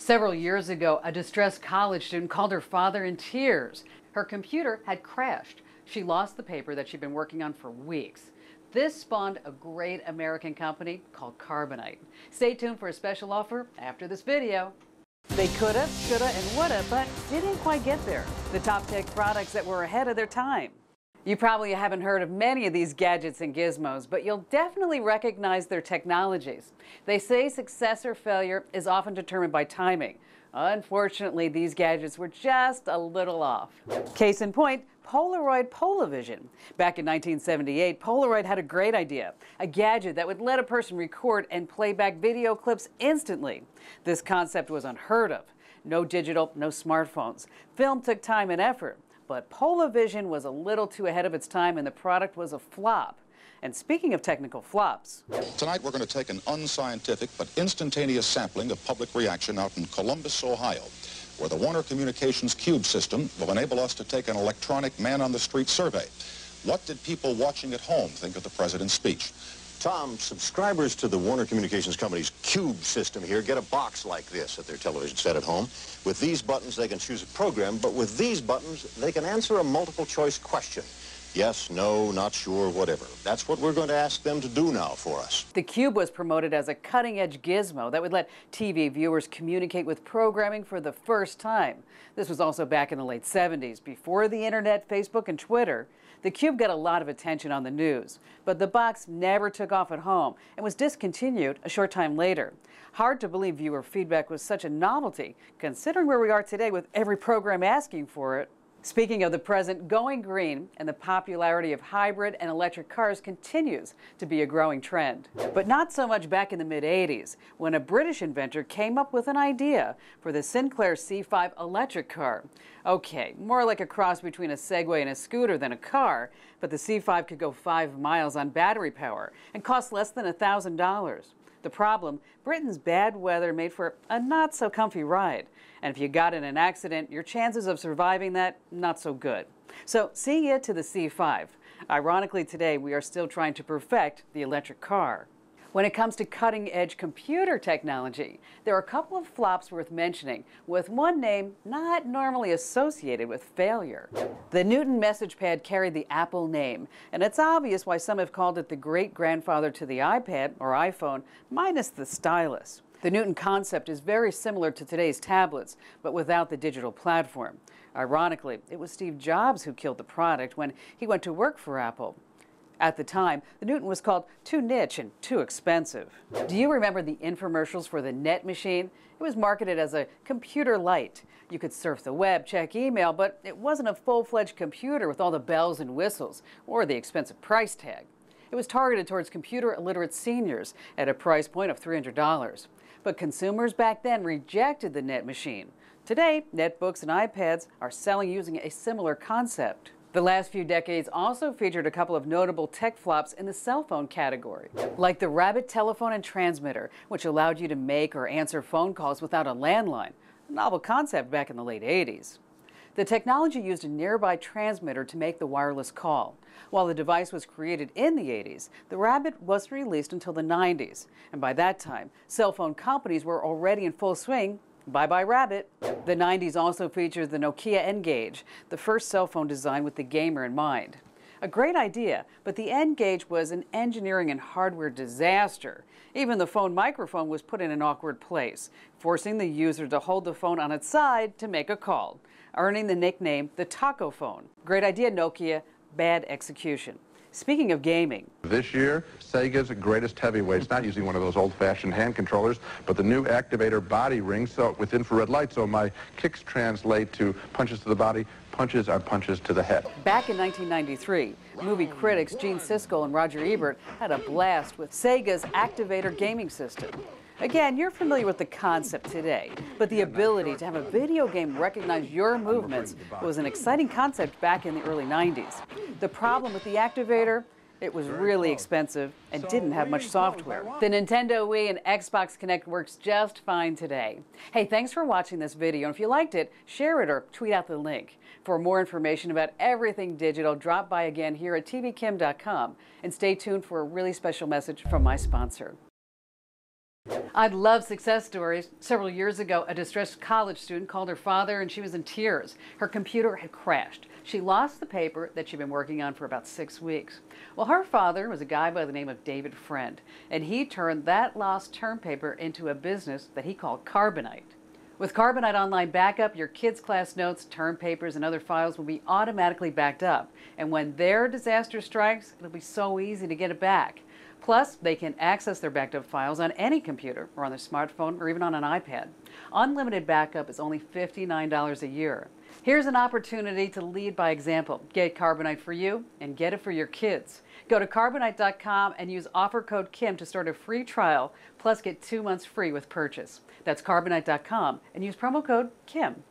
Several years ago, a distressed college student called her father in tears. Her computer had crashed. She lost the paper that she'd been working on for weeks. This spawned a great American company called Carbonite. Stay tuned for a special offer after this video. They coulda, shoulda, and woulda, but didn't quite get there. The top tech products that were ahead of their time. You probably haven't heard of many of these gadgets and gizmos, but you'll definitely recognize their technologies. They say success or failure is often determined by timing. Unfortunately, these gadgets were just a little off. Case in point, Polaroid Polavision. Back in 1978, Polaroid had a great idea, a gadget that would let a person record and play back video clips instantly. This concept was unheard of. No digital, no smartphones. Film took time and effort. But Polavision was a little too ahead of its time and the product was a flop. And speaking of technical flops. Tonight we're going to take an unscientific but instantaneous sampling of public reaction out in Columbus, Ohio, where the Warner Communications Cube system will enable us to take an electronic man-on-the-street survey. What did people watching at home think of the president's speech? Tom, subscribers to the Warner Communications Company's Cube system here get a box like this at their television set at home. With these buttons, they can choose a program, but with these buttons, they can answer a multiple-choice question. Yes, no, not sure, whatever. That's what we're going to ask them to do now for us. The Cube was promoted as a cutting-edge gizmo that would let TV viewers communicate with programming for the first time. This was also back in the late 70s, before the internet, Facebook, and Twitter. The Cube got a lot of attention on the news, but the box never took off at home and was discontinued a short time later. Hard to believe viewer feedback was such a novelty, considering where we are today with every program asking for it. Speaking of the present, going green and the popularity of hybrid and electric cars continues to be a growing trend. But not so much back in the mid-80s, when a British inventor came up with an idea for the Sinclair C5 electric car. Okay, more like a cross between a Segway and a scooter than a car, but the C5 could go 5 miles on battery power and cost less than $1,000. The problem, Britain's bad weather made for a not-so-comfy ride. And if you got in an accident, your chances of surviving that, not so good. So, see ya to the C5. Ironically, today, we are still trying to perfect the electric car. When it comes to cutting-edge computer technology, there are a couple of flops worth mentioning, with one name not normally associated with failure. The Newton message pad carried the Apple name, and it's obvious why some have called it the great-grandfather to the iPad or iPhone, minus the stylus. The Newton concept is very similar to today's tablets, but without the digital platform. Ironically, it was Steve Jobs who killed the product when he went to work for Apple. At the time, the Newton was called too niche and too expensive. Do you remember the infomercials for the Net Machine? It was marketed as a computer light. You could surf the web, check email, but it wasn't a full-fledged computer with all the bells and whistles or the expensive price tag. It was targeted towards computer illiterate seniors at a price point of $300. But consumers back then rejected the Net Machine. Today, netbooks and iPads are selling using a similar concept. The last few decades also featured a couple of notable tech flops in the cell phone category, like the Rabbit telephone and transmitter, which allowed you to make or answer phone calls without a landline, a novel concept back in the late 80s. The technology used a nearby transmitter to make the wireless call. While the device was created in the 80s, the Rabbit wasn't released until the 90s, and by that time, cell phone companies were already in full swing. Bye-bye Rabbit. The 90s also featured the Nokia N-Gage, the first cell phone designed with the gamer in mind. A great idea, but the N-Gage was an engineering and hardware disaster. Even the phone microphone was put in an awkward place, forcing the user to hold the phone on its side to make a call, earning the nickname the Taco Phone. Great idea, Nokia, bad execution. Speaking of gaming. This year, Sega's greatest heavyweights, not using one of those old-fashioned hand controllers, but the new Activator body ring with infrared light, so my kicks translate to punches to the body, punches are punches to the head. Back in 1993, movie critics Gene Siskel and Roger Ebert had a blast with Sega's Activator gaming system. Again, you're familiar with the concept today, but the ability to have a video game recognize your movements was an exciting concept back in the early 90s. The problem with the Activator, it was really expensive and didn't have much software. The Nintendo Wii and Xbox Kinect works just fine today. Hey, thanks for watching this video, and if you liked it, share it or tweet out the link. For more information about everything digital, drop by again here at tvkim.com and stay tuned for a really special message from my sponsor. I love success stories. Several years ago, a distressed college student called her father and she was in tears. Her computer had crashed. She lost the paper that she'd been working on for about 6 weeks. Well, her father was a guy by the name of David Friend, and he turned that lost term paper into a business that he called Carbonite. With Carbonite Online Backup, your kids' class notes, term papers, and other files will be automatically backed up. And when their disaster strikes, it'll be so easy to get it back. Plus, they can access their backed up files on any computer or on their smartphone or even on an iPad. Unlimited backup is only $59 a year. Here's an opportunity to lead by example. Get Carbonite for you and get it for your kids. Go to Carbonite.com and use offer code KIM to start a free trial, plus get 2 months free with purchase. That's Carbonite.com and use promo code KIM.